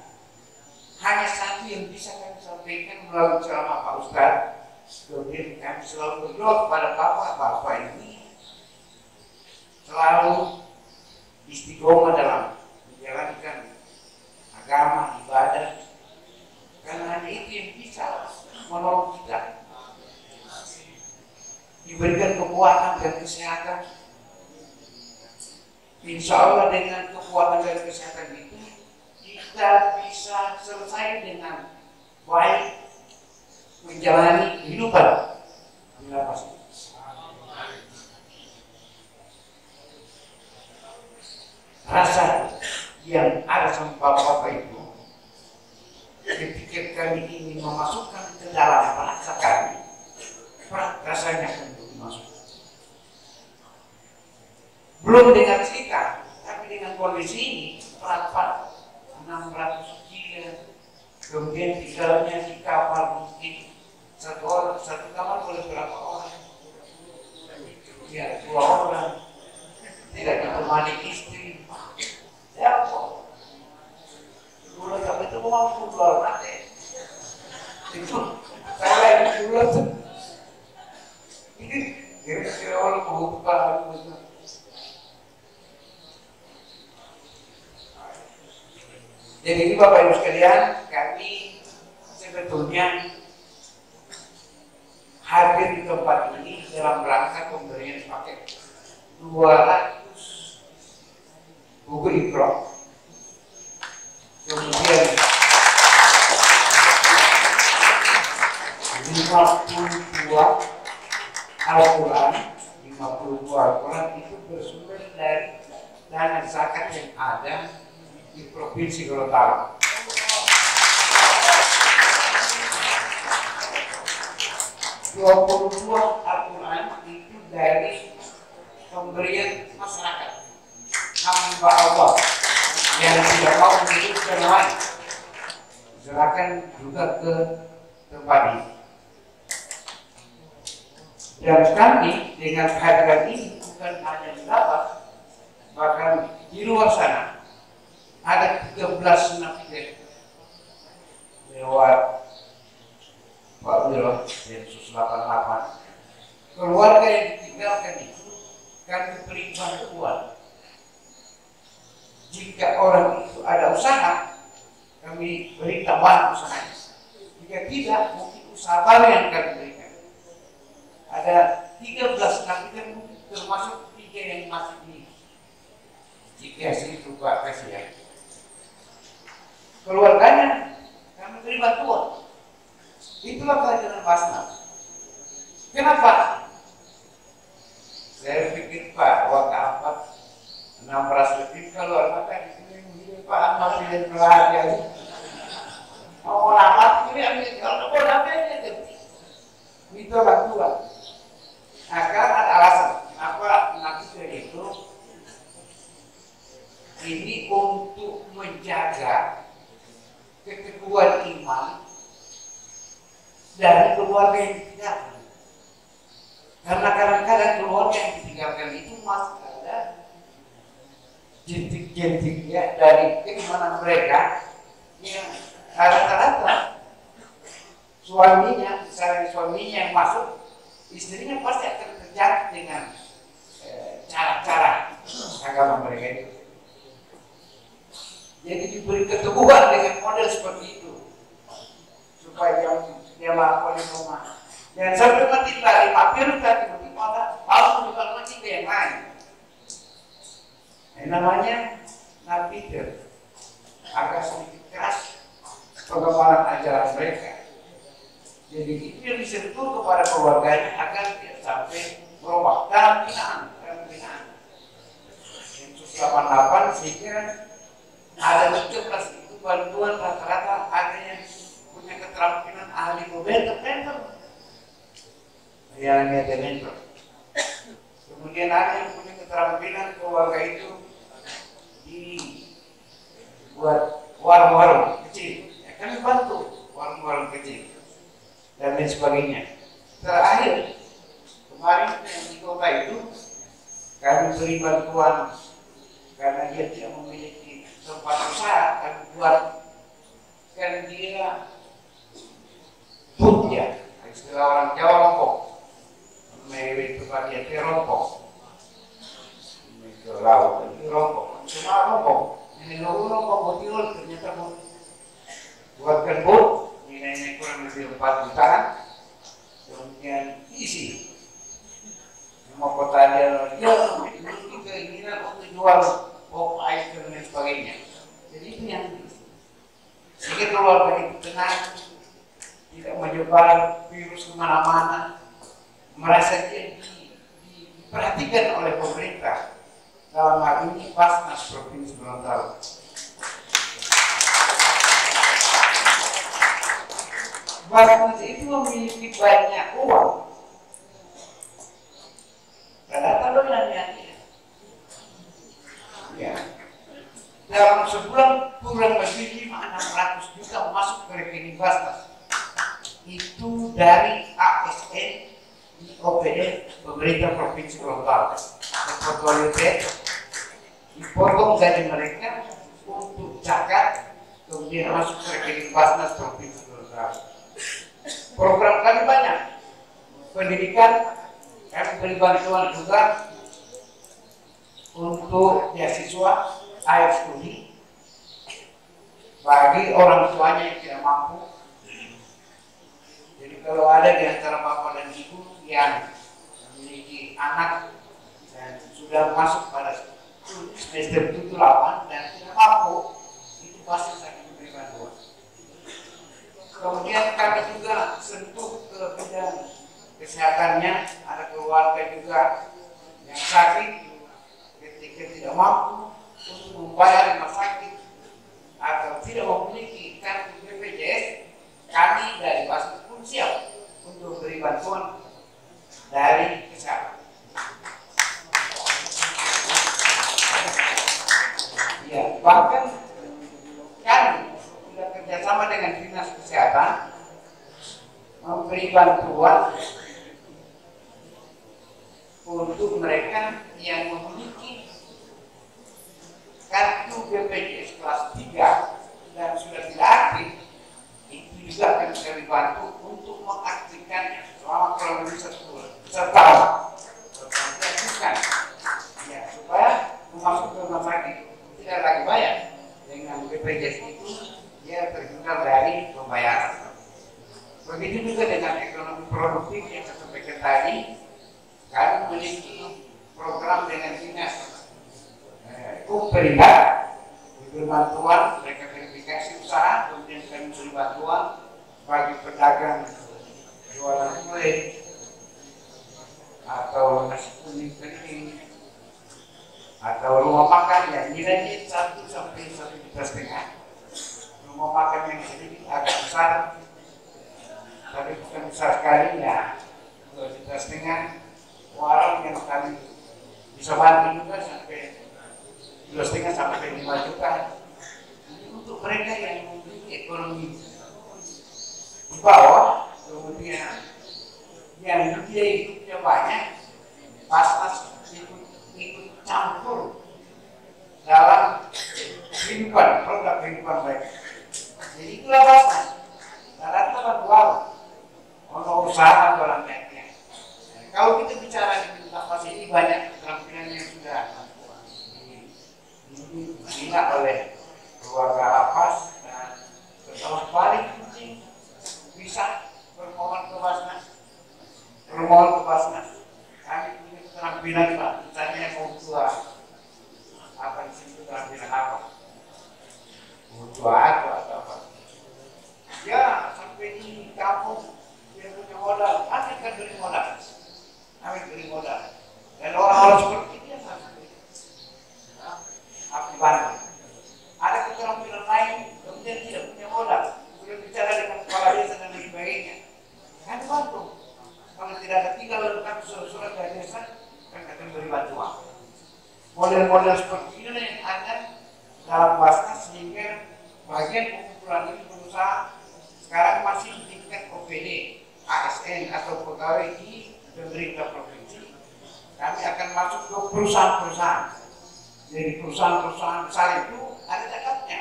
Hanya satu yang bisa kami sampaikan melalui ceramah Pak Ustadz. Kemudian kami selalu berdoa kepada Bapak ini selalu istiqomah dalam menjalankan agama, ibadah, karena hanya itu yang bisa menolong kita, diberikan kekuatan dan kesehatan. Insya Allah dengan kekuatan dan kesehatan itu kita bisa selesai dengan baik menjalani kehidupan di lapas ini. Rasa yang ada sama Bapak itu ketika kami ingin memasukkan ke dalam rasa kami, rasanya untuk dimasukkan. Belum dengan cerita, tapi dengan kondisi ini berat 600 kilo, kemudian tinggalnya di kapal mungkin satu kamar boleh berapa orang? Ya 2 orang, tidak ditemani istri. Ya kok dulu sampai itu mampu jual mati itu saya dulu Jadi ini Bapak Ibu sekalian, kami sebetulnya hadir di tempat ini dalam rangka pemberian paket 200 buku Iqra, kemudian 52 Al-Quran, 52 Al-Quran itu bersumber dari dana zakat yang ada di Provinsi Gorontalo. 22 Al-Quran itu dari pemberian masyarakat hamba Allah yang tidak mau menghidupkan lain, serahkan juga ke tempat ini. Dan kami dengan kehadiran ini bukan hanya mendapat, bahkan di luar sana ada 13 nafidah lewat Pak Wiro Densus 88. Keluarga yang ditinggalkan itu kami beri bantuan. Jika orang itu ada usaha, kami beri tambahan usahanya. Jika tidak, mungkin usaha baru yang kami berikan. Ada 13 nafidah, termasuk 3 yang masih di JKS itu Pak Presiden. Keluarganya kami beri bantuan. Itulah kehadiran Basnas. Kenapa? Saya pikir Pak, waktu apa 16 lebih keluar mata ini Pak masih dan perhatian. Mau rapat ini ambil kalau mau dapet itu bantuan. Nah, karena ada alasan kenapa nafidah itu ini untuk menjaga keteguhan iman dari keluarga yang ditinggalkan. Karena kadang-kadang keluarga yang ditinggalkan itu masih ada jentik-jentiknya dari keimanan mereka yang rata-rata suaminya, misalnya suaminya yang masuk, istrinya pasti akan terjadi dengan cara-cara agama mereka itu. Jadi diberi keteguhan dengan model seperti itu supaya dia melakukan rumah. Dan sampai mati lari mampir tadi tiba-tiba harus menjual lagi ke yang lain. Namanya nafidah, agak sedikit keras pengembangan ajaran mereka. Jadi itu yang disentuh kepada keluarganya agar tidak sampai berubah dalam binaan. Densus 88 sehingga ada 13 itu bantuan rata-rata ada yang punya keterampilan ahli mentor, yang mentor. Kemudian ada yang punya keterampilan keluarga itu dibuat warung-warung kecil, ya, kami bantu warung-warung kecil dan lain sebagainya. Terakhir kemarin yang di kota itu kami beri bantuan karena dia tidak memiliki tempat usaha, kami buat kan dia put ya, istilah orang Jawa rompok, itu bagian dia rompok, ke laut itu rompok, semua rompok, ini rompok botirul ternyata buatkan bot, nilainya kurang lebih 4 jutaan, kemudian isi, semua kota dia memiliki keinginan untuk jual pop air dan lain sebagainya. Jadi itu yang sehingga keluarga itu tenang, tidak menyebar virus kemana-mana, merasa dia diperhatikan oleh pemerintah. Dalam hal ini Basnas Provinsi Gorontalo. Basnas itu memiliki banyak uang. Rata-rata doyannya. Ya. Dalam sebulan kurang lebih 500-600 juta masuk ke rekening Basnas. Itu dari ASN di OPD pemerintah Provinsi Gorontalo. Portfolio T dipotong gaji mereka untuk zakat, kemudian masuk ke rekening Basnas Provinsi Gorontalo. Program kami banyak, pendidikan kami beri bantuan juga untuk beasiswa air studi, bagi orang tuanya yang tidak mampu. Jadi kalau ada di antara bapak dan ibu yang memiliki anak dan sudah masuk pada semester 7, 8 dan tidak mampu, itu pasti saya memberi bantuan. Kemudian kami juga sentuh ke bidang kesehatannya, ada keluarga juga yang sakit ketika tidak mampu untuk membayar rumah sakit atau tidak memiliki kartu BPJS, kami dari Basnas pun siap untuk beri bantuan dari kesehatan. Ya, bahkan kami sudah kerjasama dengan Dinas Kesehatan memberi bantuan untuk mereka yang memiliki kartu BPJS kelas 3 dan sudah tidak aktif. Itu juga akan kami bantu untuk mengaktifkannya selama kurang lebih 1 tahun. Diaktifkan, ya, supaya masuk ke rumah sakit tidak lagi bayar. Dengan BPJS itu dia terhindar dari pembayaran. Begitu juga dengan ekonomi produktif yang saya sampaikan tadi, kami memiliki program dengan dinas Perindak, memberi bantuan mereka verifikasi usaha, kemudian kami beri bantuan bagi pedagang jualan kue atau nasi kuning kering atau rumah makan yang nilainya 1 sampai 1,5 juta. Rumah makan yang sedikit agak besar, tapi bukan besar sekali ya, 2,5 juta. Warung yang kami bisa bantu juga sampai 2,5 sampai 5 juta. Ini untuk mereka yang memiliki ekonomi di bawah, kemudian yang dia hidupnya banyak, Basnas ikut campur dalam kehidupan, program kehidupan mereka. Jadi itulah Basnas. Rata-rata bantuan untuk usaha orang lainnya. Kalau kita bicara di lapas ini banyak keterampilan yang sudah dibina oleh keluarga lapas, dan setelah balik penting bisa bermohon ke Basnas. Kami punya keterampilan Pak, misalnya mau jual apa disebut keterampilan apa? Mau jual atau apa? Ya sampai di kampung dia punya modal, kami kan beri modal. Dan orang-orang seperti ini yang sampai bantu. Ada keterampilan lain, kemudian tidak punya modal, sudah bicara dengan kepala desa dan lain sebagainya, kami bantu. Kalau tidak ada tinggal lengkap surat-surat dari desa, kan akan beri bantuan. Model-model seperti ini yang ada dalam Basnas, sehingga bagian pengumpulan ini berusaha sekarang masih di tingkat OPD, ASN atau pegawai di pemerintah provinsi. Kami akan masuk ke perusahaan-perusahaan. Jadi perusahaan-perusahaan besar itu ada cakapnya.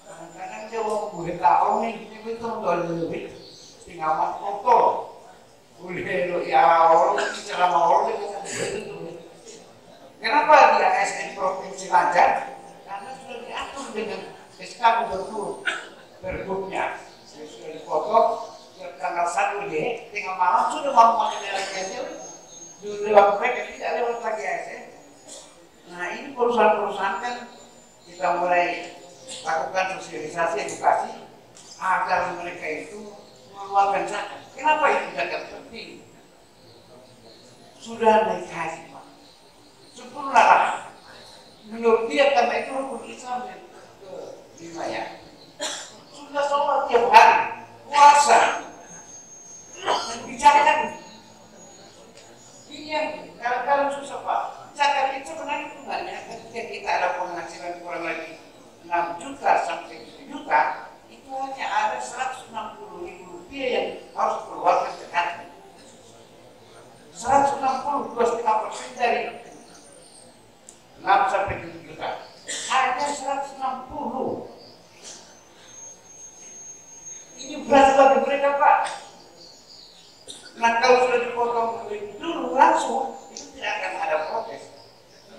Kadang-kadang dia mau boleh tahu nih, ini betul lebih tinggal mati kotor. Boleh lo ya orang bicara mau orang itu. Kenapa di ASN provinsi lancar? Karena sudah diatur dengan SK Gubernur Pergubnya. Sudah dipotong tanggal 1 deh, tinggal malam sudah mau pakai delegasi lewat mereka, tidak lewat lagi ASN. Nah ini perusahaan-perusahaan kan kita mulai lakukan sosialisasi edukasi agar mereka itu mengeluarkan zakat. Kenapa itu zakat penting? Sudah naik haji Pak, sempurnalah. Menurut dia karena itu rukun Islam yang ke-5 ya. Sudah sholat tiap hari, puasa, dan bicarakan. Ini yang kadang-kadang susah Pak. Zakat itu sebenarnya hitungannya ketika kita ada penghasilan kurang lebih 6 juta sampai 7 juta, itu hanya ada 160.000 rupiah yang harus keluarkan zakat. 160, 2,5% dari 6 sampai 7 juta. Hanya 160. Ini berat bagi mereka Pak. Nah kalau sudah dipotong lebih dulu langsung, itu tidak akan ada protes.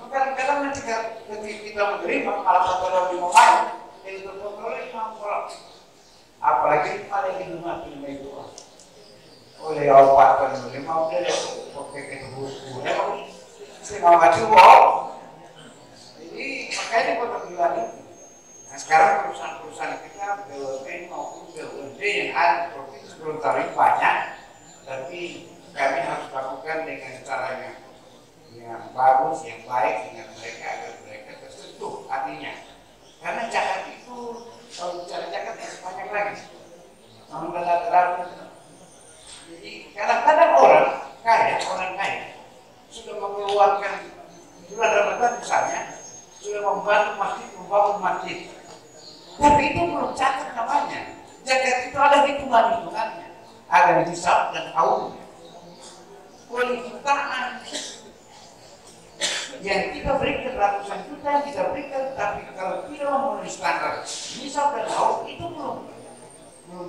Kadang-kadang nanti ketika kita menerima malah satu orang 5 main, itu kontrolnya apalagi malah di rumah itu oleh opat penulis mau dia pakai buku saya mau ngaji jadi makanya pada bilang itu. Nah sekarang perusahaan-perusahaan kita BUMN maupun BUMD yang ada di provinsi Gorontalo banyak, tapi kami harus lakukan dengan cara yang bagus, yang baik dengan mereka agar mereka tersentuh hatinya. Karena zakat itu kalau bicara zakat masih banyak lagi. Jadi kadang-kadang orang kaya sudah mengeluarkan bulan Ramadan misalnya sudah membantu masjid, membangun masjid, tapi itu belum catat namanya. Zakat itu ada hitungannya, ada hisab dan tahunnya. Oleh jutaan yang kita berikan ratusan juta yang kita berikan, tapi kalau tidak memenuhi standar hisab dan tahun itu belum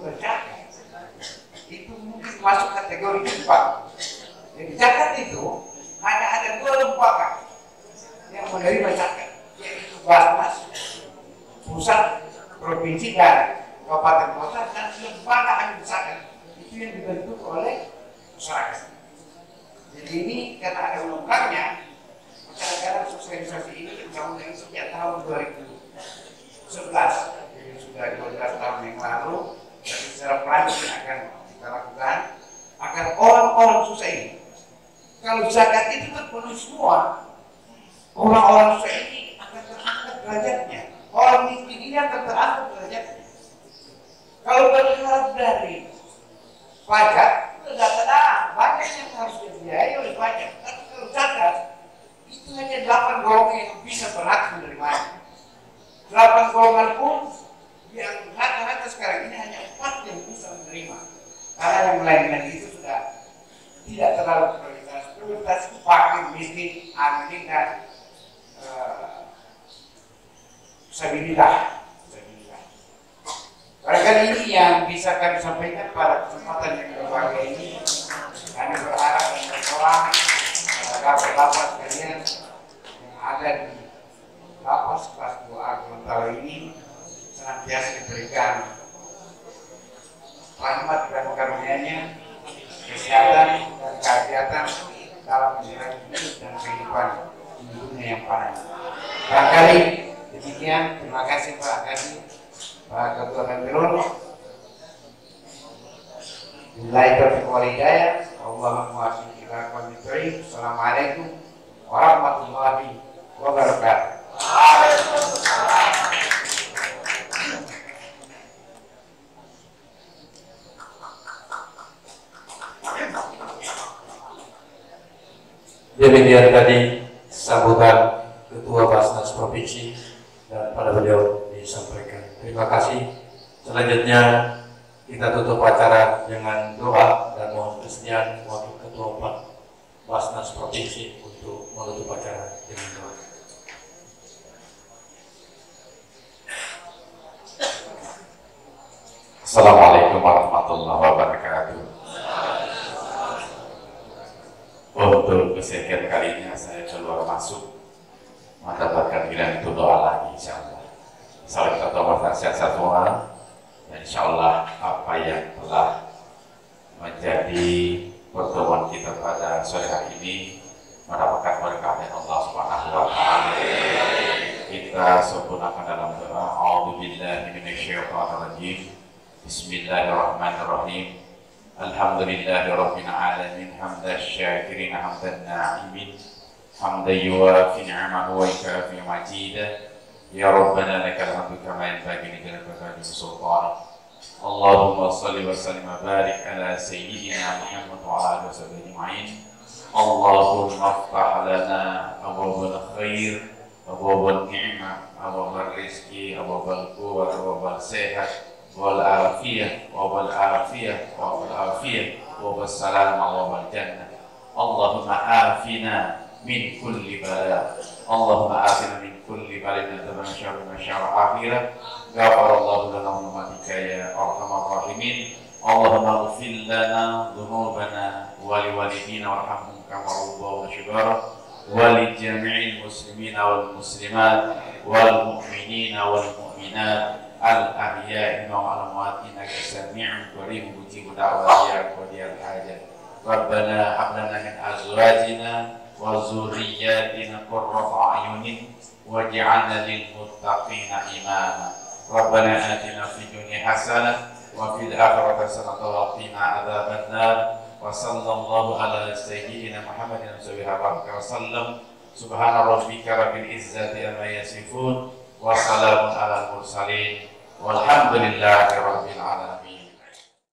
tercatat. Itu mungkin masuk kategori 4. Jadi zakat itu hanya ada 2 lembaga yang menerima zakat, yaitu Basnas pusat, provinsi dan kabupaten kota, dan lembaga amil zakat itu yang dibentuk oleh masyarakat. Jadi ini karena ada undang-undangnya, kadang-kadang sosialisasi ini undang-undang sejak tahun 2011, jadi sudah 12 tahun yang lalu. Jadi secara pelan akan kita lakukan agar orang-orang susah ini, kalau zakat itu terpenuhi semua, orang-orang susah ini akan terangkat derajatnya, orang miskin ini akan terangkat derajatnya. Kalau berharap dari pajak, sudah ada banyak yang harus dibiayai oleh pajak. Tapi kalau zakat, itu hanya 8 golongan yang bisa berhak menerimanya. 8 golongan pun yang rata-rata sekarang ini hanya 4 yang bisa menerima. Karena yang lain-lain itu sudah tidak terlalu prioritas fakir, miskin, amin dan disabilitas. Barangkali ini yang bisa kami sampaikan pada kesempatan yang berbahagia ini. Kami berharap dan berdoa bapak-bapak sekalian yang ada di lapas kelas 2A Gorontalo ini senantiasa diberikan rahmat dan karunia-Nya, kesehatan dan kegiatan dalam menjalani hidup dan kehidupan di dunia yang fana. Barangkali demikian. Terima kasih Pak Kadi, Pak Ketua Pemilun. Billahi taufiq wal hidayah. Allahumma waffiq ila aqwamit thoriq. Assalamualaikum warahmatullahi wabarakatuh. Demikian tadi sambutan Ketua Basnas Provinsi dan pada beliau disampaikan. Terima kasih. Selanjutnya kita tutup acara dengan doa dan mohon kesediaan Wakil Ketua Basnas Provinsi untuk menutup acara dengan doa. Assalamualaikum warahmatullahi wabarakatuh. Untuk kesekian kalinya saya keluar masuk mendapatkan pilihan itu doa lagi insyaallah. Salam kita tobat sehat semua. Dan insyaallah apa yang telah menjadi pertemuan kita pada sore hari ini mendapatkan berkah dari Allah Subhanahu wa taala. Kita sempurnakan dalam doa. A'udzubillahi minasyaitonir rajim. Bismillahirrahmanirrahim. Alhamdulillahi rabbil alamin hamdan syakirin hamdan na'imin hamdan yuwafi ni'amahu wa yukafi majidah. Ya Rabbana lakal hamdu kama yanbaghi li jalali sultanik. Allahumma shalli wa sallim wa barik ala sayyidina Muhammad wa ala alihi wa sahbihi ajma'in. Allahumma iftah lana abwaabal khair, abwaabal ni'mah, abwaabal rizki, abwaabal quwwah, abwaabal sehat wal afiyah wal afiyah wal afiyah wal salam wal jannah. Allahumma afina min kulli bala. Allahumma afina min kulli bala wa syarri ma syarra akhirah. Ghafarallahu lana wa limatika ya arhamar rahimin. Allahumma ighfir lana dhunubana wa liwalidina warhamhum kama rabbayana shighara wa li jami'il muslimina wal muslimat wal mu'minina wal mu'minat والمؤمنات الأحياء والأموات إنك سميع قريب مجيب دعوات يا قاضي الحاجات. ربنا هب لنا من أزواجنا وذرياتنا قرة أعين واجعلنا للمتقين إماما. ربنا آتنا في الدنيا حسنة وفي الآخرة حسنة وقنا عذاب النار. وصلى الله على سيدنا محمد وسلم. سبحان ربك رب العزة عما يصفون وسلام على المرسلين والحمد لله رب العالمين.